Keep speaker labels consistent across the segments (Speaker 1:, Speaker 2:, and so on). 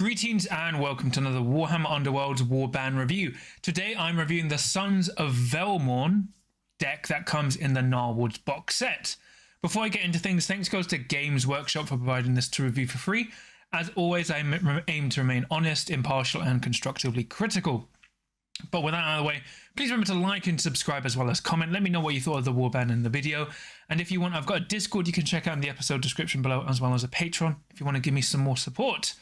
Speaker 1: Greetings and welcome to another Warhammer Underworlds Warband review. Today I'm reviewing the Sons of Velmorn deck that comes in the Gnarlwood box set. Before I get into things, thanks goes to Games Workshop for providing this to review for free. As always, I aim to remain honest, impartial and constructively critical. But with that out of the way, please remember to like and subscribe as well as comment. Let me know what you thought of the Warband in the video. And if you want, I've got a Discord you can check out in the episode description below, as well as a Patreon if you want to give me some more support.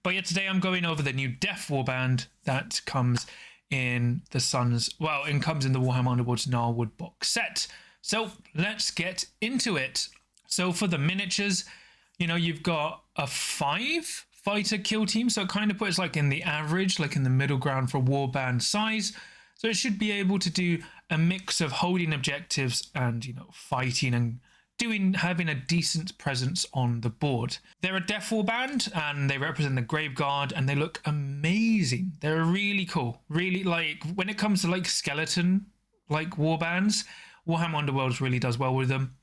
Speaker 1: But yeah, today I'm going over the new Death Warband that comes in the comes in the Warhammer Underworlds Gnarlwood box set. So let's get into it. So for the miniatures, you know, you've got a 5 fighter kill team, so it kind of puts like in the average, like in the middle ground for Warband size. So it should be able to do a mix of holding objectives and, you know, fighting and having a decent presence on the board. They're a Death Warband and they represent the Graveguard and they look amazing. They're really cool. Really, like when it comes to like skeleton like warbands, Warhammer Underworlds really does well with them.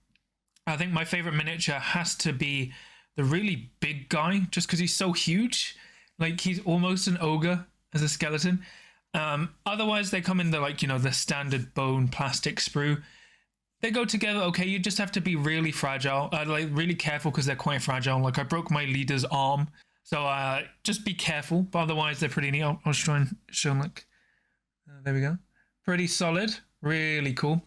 Speaker 1: I think my favorite miniature has to be the really big guy, just because he's so huge. Like he's almost an ogre as a skeleton. Otherwise they come in the, like, you know, the standard bone plastic sprue. They go together okay. You just have to be really fragile, like really careful, because they're quite fragile. Like I broke my leader's arm, so just be careful. But otherwise they're pretty neat. I'll try and show them, like, there we go. Pretty solid, really cool.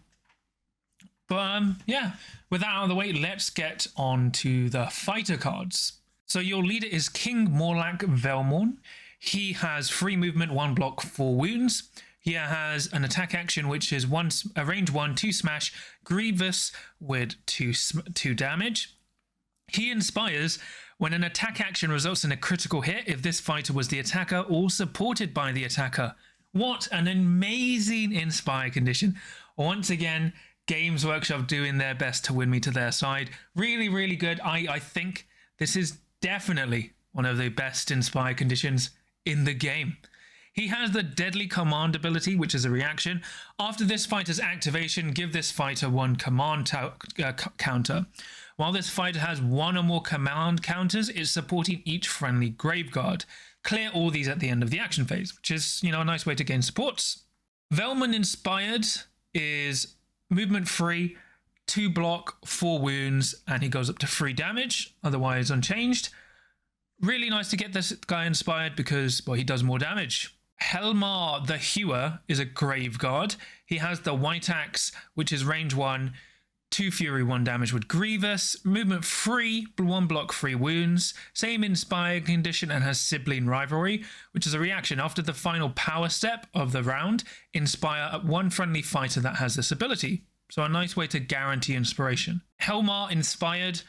Speaker 1: But yeah, with that out of the way, let's get on to the fighter cards. So your leader is King Morlach Velmorn. He has free movement, 1 block, 4 wounds. He has an attack action, which is a range 1, 2 smash, Grievous with 2 damage. He inspires when an attack action results in a critical hit if this fighter was the attacker or supported by the attacker. What an amazing inspire condition. Once again, Games Workshop doing their best to win me to their side. Really, really good. I think this is definitely one of the best inspire conditions in the game. He has the Deadly Command ability, which is a reaction. After this fighter's activation, give this fighter 1 command counter. While this fighter has 1 or more command counters, it's supporting each friendly Graveguard. Clear all these at the end of the action phase, which is, you know, a nice way to gain supports. Velmorn Inspired is movement free, 2 block, 4 wounds, and he goes up to 3 damage, otherwise unchanged. Really nice to get this guy inspired because, well, he does more damage. Helmar the Hewer is a Graveguard. He has the White Axe, which is range 1, 2 fury, 1 damage with Grievous. Movement free, 1 block, 3 wounds. Same inspire condition and has Sibling Rivalry, which is a reaction. After the final power step of the round, inspire 1 friendly fighter that has this ability. So a nice way to guarantee inspiration. Helmar Inspired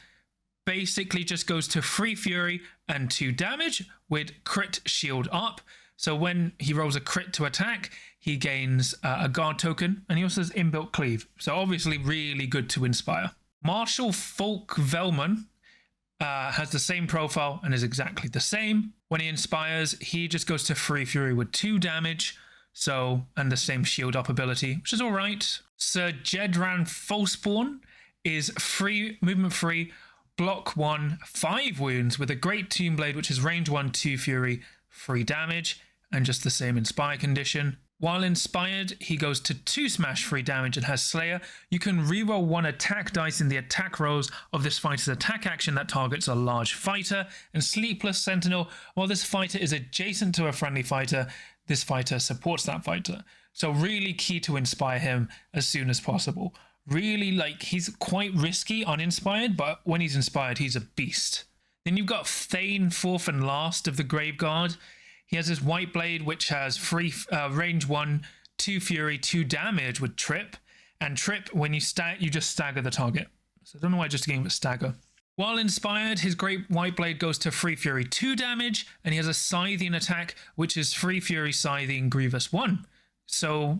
Speaker 1: basically just goes to 3 fury and 2 damage with crit shield up. So when he rolls a crit to attack, he gains a guard token, and he also has inbuilt cleave. So obviously really good to inspire. Marshal Folk Velmorn has the same profile and is exactly the same. When he inspires, he just goes to 3 fury with 2 damage. So, and the same shield up ability, which is all right. Sir Jedran Falseborn is movement free, block 1, 5 wounds with a Great Tomb Blade, which is range 1, 2 fury, 3 damage, and just the same inspire condition. While inspired, he goes to 2 smash, 3 damage, and has Slayer. You can reroll 1 attack dice in the attack rolls of this fighter's attack action that targets a large fighter. And Sleepless Sentinel, while this fighter is adjacent to a friendly fighter, this fighter supports that fighter. So really key to inspire him as soon as possible. Really, like, he's quite risky uninspired, but when he's inspired, he's a beast. Then you've got Thane, 4th and last of the Graveguard. He has his White Blade, which has range 1, 2 fury, 2 damage with trip. And trip, when you just stagger the target. So I don't know why I just gave it stagger. While inspired, his Great White Blade goes to 3 fury, 2 damage. And he has a Scything attack, which is 3 fury, Scything, Grievous 1. So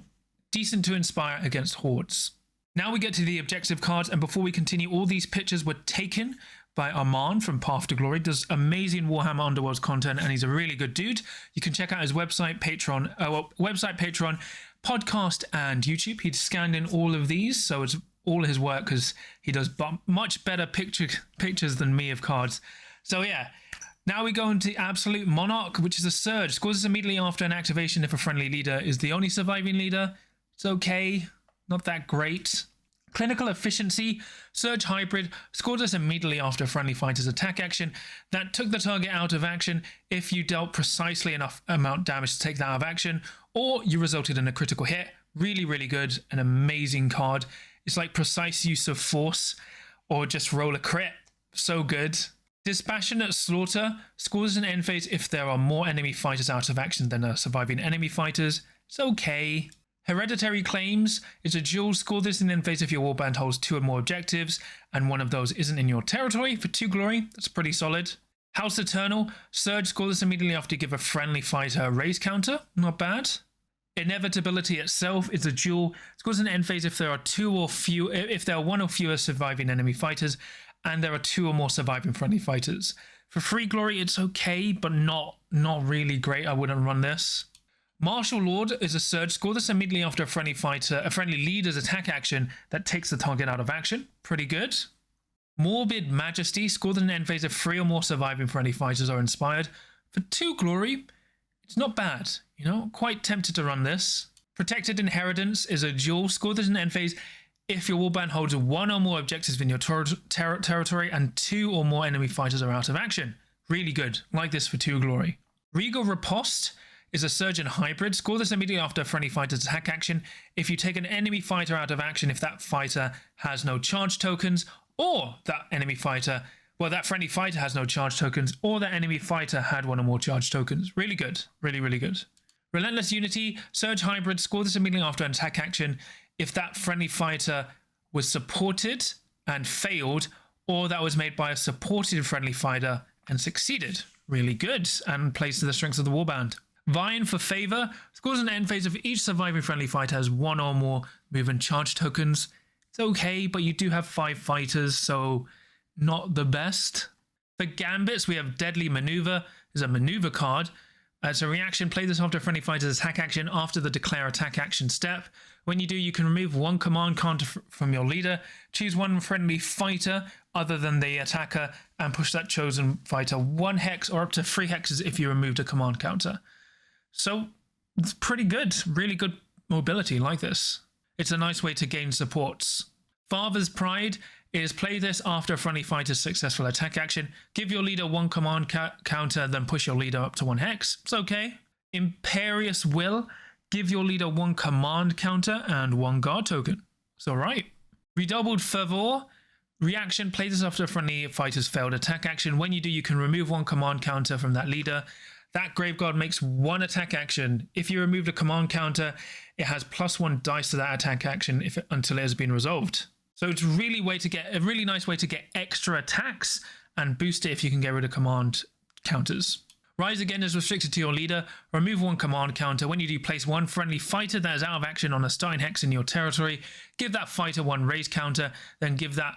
Speaker 1: decent to inspire against hordes. Now we get to the objective cards, and before we continue, all these pictures were taken by Aman from Path to Glory. Does amazing Warhammer Underworlds content, and he's a really good dude. You can check out his website, Patreon, podcast, and YouTube. He'd scanned in all of these, so it's all his work because he does much better pictures than me of cards. So yeah, Now we go into Absolute Monarch, which is a surge. Scores this immediately after an activation if a friendly leader is the only surviving leader. It's okay, not that great. Clinical Efficiency, Surge Hybrid, scores this immediately after a friendly fighter's attack action that took the target out of action if you dealt precisely enough amount of damage to take that out of action, or you resulted in a critical hit. Really, really good. An amazing card. It's like precise use of force, or just roll a crit. So good. Dispassionate Slaughter, scores an end phase if there are more enemy fighters out of action than are surviving enemy fighters. It's okay. Hereditary Claims is a dual. Score this in the end phase if your warband holds 2 or more objectives and one of those isn't in your territory for 2 glory. That's pretty solid. House Eternal, Surge, score this immediately after you give a friendly fighter a raise counter. Not bad. Inevitability itself is a dual. Scores an end phase if there are 1 or fewer surviving enemy fighters and there are 2 or more surviving friendly fighters. For 3 glory, it's okay, but not really great. I wouldn't run this. Martial Lord is a surge. Score this immediately after a friendly leader's attack action that takes the target out of action. Pretty good. Morbid Majesty, score this in end phase if 3 or more surviving friendly fighters are inspired. For 2 glory, it's not bad. You know, quite tempted to run this. Protected Inheritance is a dual. Score this in end phase if your warband holds 1 or more objectives in your territory and 2 or more enemy fighters are out of action. Really good. Like this for 2 glory. Regal Riposte is a surge and hybrid. Score this immediately after a friendly fighter's attack action if you take an enemy fighter out of action if that fighter has no charge tokens, or that friendly fighter has no charge tokens, or that enemy fighter had 1 or more charge tokens. Really good. Really, really good. Relentless Unity, surge hybrid. Score this immediately after an attack action if that friendly fighter was supported and failed, or that was made by a supported friendly fighter and succeeded. Really good, and plays to the strengths of the warband. Vying for Favor, scores an end phase if each surviving friendly fighter has 1 or more move and charge tokens. It's okay, but you do have 5 fighters, so not the best. For Gambits, we have Deadly Maneuver. Is a maneuver card. It's a reaction. Play this after a friendly fighter's attack action after the declare attack action step. When you do, you can remove 1 command counter from your leader, choose 1 friendly fighter other than the attacker, and push that chosen fighter 1 hex or up to 3 hexes if you removed a command counter. So it's pretty good. Really good mobility like this. It's a nice way to gain supports. Father's Pride is play this after a friendly fighter's successful attack action. Give your leader 1 command counter, then push your leader up to 1 hex. It's okay. Imperious Will, give your leader 1 command counter and 1 guard token. It's alright. Redoubled Fervor, reaction, play this after a friendly fighter's failed attack action. When you do, you can remove 1 command counter from that leader. That Graveguard makes 1 attack action. If you removed a command counter, it has +1 dice to that attack action until it has been resolved. So it's a really nice way to get extra attacks and boost it if you can get rid of command counters. Rise Again is restricted to your leader. Remove 1 command counter. When you do, place 1 friendly fighter that is out of action on a starting hex in your territory. Give that fighter 1 raise counter, then give that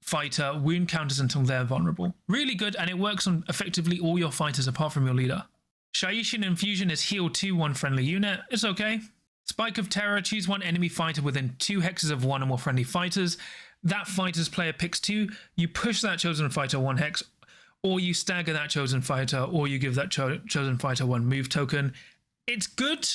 Speaker 1: fighter wound counters until they're vulnerable. Really good, and it works on effectively all your fighters apart from your leader. Shaishin Infusion is heal 2/1 friendly unit. It's okay. Spike of Terror, choose 1 enemy fighter within 2 hexes of 1 or more friendly fighters. That fighter's player picks 2. You push that chosen fighter 1 hex, or you stagger that chosen fighter, or you give that chosen fighter 1 move token. It's good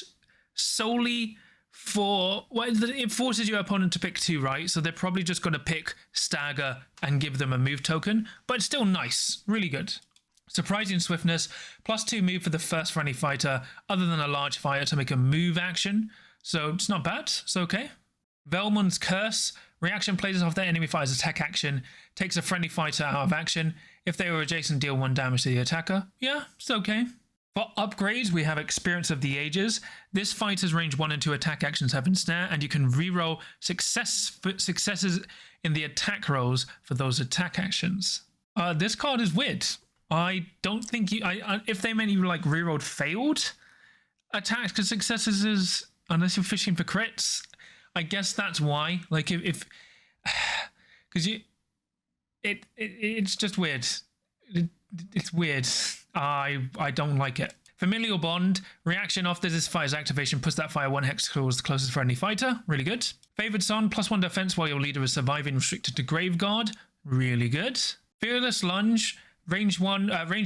Speaker 1: solely for, it forces your opponent to pick 2, right? So they're probably just going to pick stagger and give them a move token, but it's still nice. Really good. Surprising Swiftness, +2 move for the first friendly fighter other than a large fighter to make a move action. So it's not bad. It's okay. Velmorn's Curse, reaction, plays off their enemy fighter's attack action, takes a friendly fighter out of action. If they were adjacent, deal 1 damage to the attacker. Yeah, it's okay. For upgrades, we have Experience of the Ages. This fighter's range 1 and 2 attack actions have ensnare, and you can reroll successes in the attack rolls for those attack actions. This card is weird. I don't think if they meant you like rerolled failed attacks, because successes is, unless you're fishing for crits, I guess that's why. Like because it's just weird. It's weird. I don't like it. Familial Bond, reaction after this fighter's activation, puts that fire 1 hex towards the closest friendly fighter. Really good. Favored Son, +1 defense while your leader is surviving, restricted to Graveguard. Really good. Fearless Lunge, range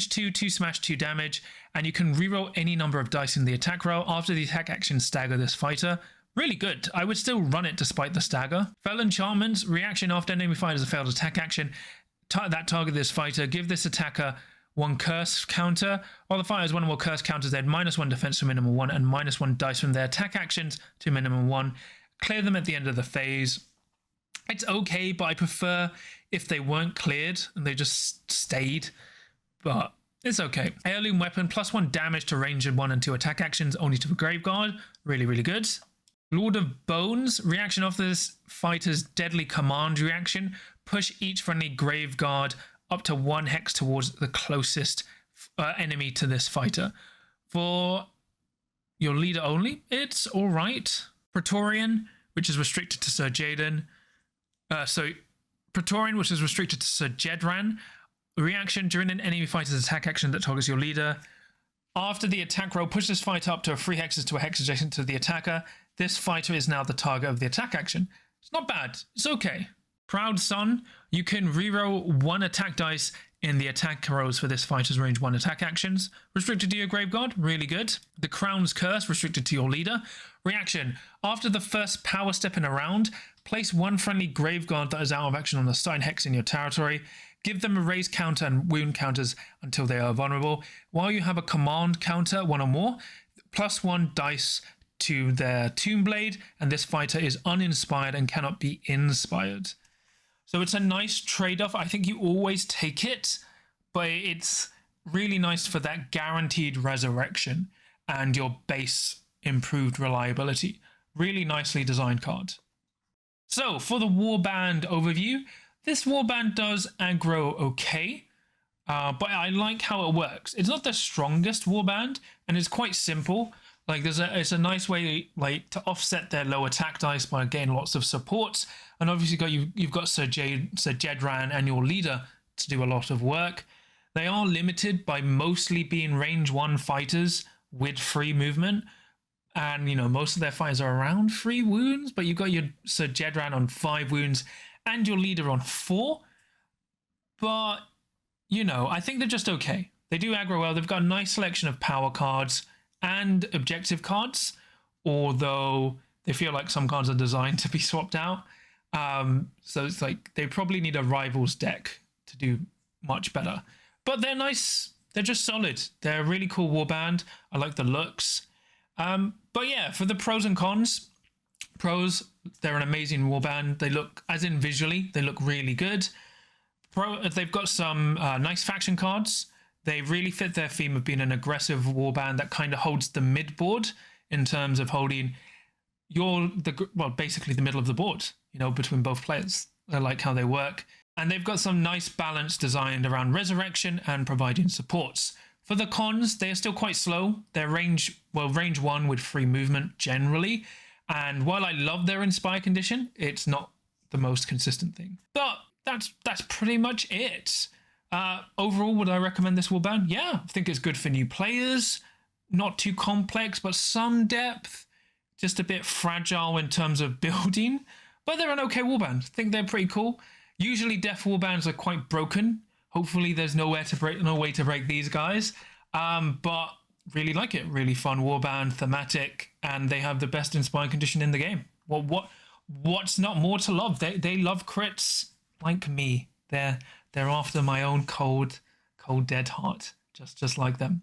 Speaker 1: 2, 2 smash, 2 damage, and you can reroll any number of dice in the attack roll. After the attack action, stagger this fighter. Really good. I would still run it despite the stagger. Fell enchantments, reaction after enemy fighter has a failed attack action. That target this fighter, give this attacker 1 curse counter. While the fighter has 1 or more curse counters, they had -1 defense to minimum 1 and -1 dice from their attack actions to minimum 1. Clear them at the end of the phase. It's okay, but I prefer if they weren't cleared and they just stayed, but it's okay. Heirloom weapon, +1 damage to range 1 and 2 attack actions, only to the Graveguard. Really, really good. Lord of Bones, reaction after this fighter's deadly command reaction, push each friendly Graveguard up to 1 hex towards the closest enemy to this fighter. For your leader only, it's all right. Praetorian, which is restricted to Sir Jaden. Praetorian, which is restricted to Sir Jedran. Reaction during an enemy fighter's attack action that targets your leader. After the attack roll, push this fighter up to 3 hexes to a hex adjacent to the attacker. This fighter is now the target of the attack action. It's not bad. It's okay. Proud Son, you can reroll 1 attack dice in the attack rolls for this fighter's range 1 attack actions. Restricted to your Graveguard, really good. The Crown's Curse, restricted to your leader. Reaction, after the first power step in a round, place 1 friendly Graveguard that is out of action on the starting hex in your territory. Give them a raise counter and wound counters until they are vulnerable. While you have a command counter, 1 or more, +1 dice to their Tomb Blade, and this fighter is uninspired and cannot be inspired. So it's a nice trade-off. I think you always take it, but it's really nice for that guaranteed resurrection and your base improved reliability. Really nicely designed card. So for the Warband overview, this Warband does aggro okay, but I like how it works. It's not the strongest Warband, and it's quite simple. Like it's a nice way like to offset their low attack dice by getting lots of supports, and obviously you've got Sir Jedran and your leader to do a lot of work. They are limited by mostly being range 1 fighters with free movement, and most of their fighters are around 3 wounds, but you've got your Sir Jedran on 5 wounds and your leader on 4. But I think they're just okay. They do aggro well. They've got a nice selection of power cards and objective cards, although they feel like some cards are designed to be swapped out. So it's like they probably need a rivals deck to do much better. But they're nice. They're just solid. They're a really cool warband. I like the looks. But yeah, for the pros and cons, pros, they're an amazing warband. They look, as in visually, they look really good. They've got some nice faction cards. They really fit their theme of being an aggressive warband that kind of holds the mid-board in terms of holding basically the middle of the board, between both players. I like how they work. And they've got some nice balance designed around resurrection and providing supports. For the cons, they are still quite slow. They're range 1 with free movement generally. And while I love their Inspire condition, it's not the most consistent thing. But that's pretty much it. Overall, would I recommend this warband? Yeah, I think it's good for new players. Not too complex, but some depth. Just a bit fragile in terms of building. But they're an okay warband. I think they're pretty cool. Usually death warbands are quite broken. Hopefully there's no way to break these guys. But really like it. Really fun warband, thematic, and they have the best Inspire condition in the game. Well, what's not more to love? They love crits like me. They're after my own cold dead heart, just like them.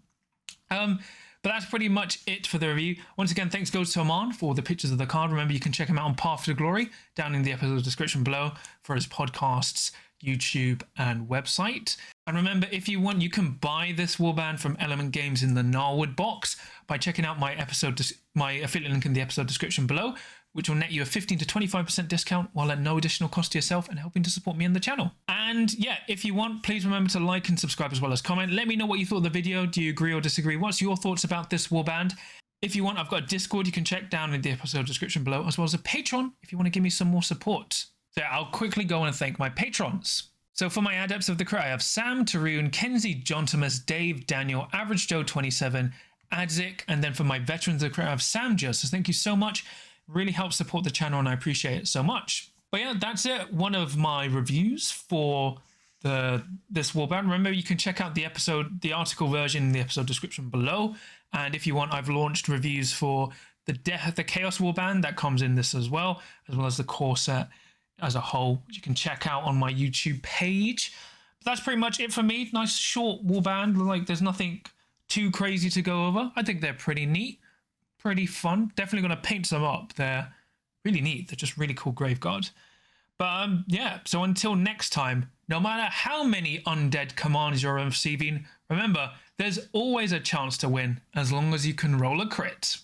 Speaker 1: But that's pretty much it for the review. Once again, thanks goes to Aman for all the pictures of the card. Remember, you can check him out on Path to Glory down in the episode description below for his podcasts, YouTube, and website. And remember, if you want, you can buy this warband from Element Games in the Gnarlwood box by checking out my affiliate link in the episode description below, which will net you a 15 to 25% discount while at no additional cost to yourself and helping to support me and the channel. And yeah, if you want, please remember to like and subscribe as well as comment. Let me know what you thought of the video. Do you agree or disagree? What's your thoughts about this warband? If you want, I've got a Discord you can check down in the episode description below, as well as a Patreon if you want to give me some more support. So yeah, I'll quickly go on and thank my patrons. So for my Adepts of the Crit, I have Sam, Tarun, Kenzie, John Thomas, Dave, Daniel, Average Joe 27, Adzik, and then for my Veterans of the Crit, I have Sam Joe. So thank you so much. Really helps support the channel and I appreciate it so much. But yeah, that's it. One of my reviews for this warband. Remember, you can check out the article version in the episode description below. And if you want, I've launched reviews for the Chaos Warband that comes in this as well as the core set as a whole, which you can check out on my YouTube page. But that's pretty much it for me. Nice short warband. Like, there's nothing too crazy to go over. I think they're pretty neat, pretty fun. Definitely going to paint some up. They're really neat. They're just really cool Graveguard. But yeah, so until next time, no matter how many undead commands you're receiving, remember, there's always a chance to win as long as you can roll a crit.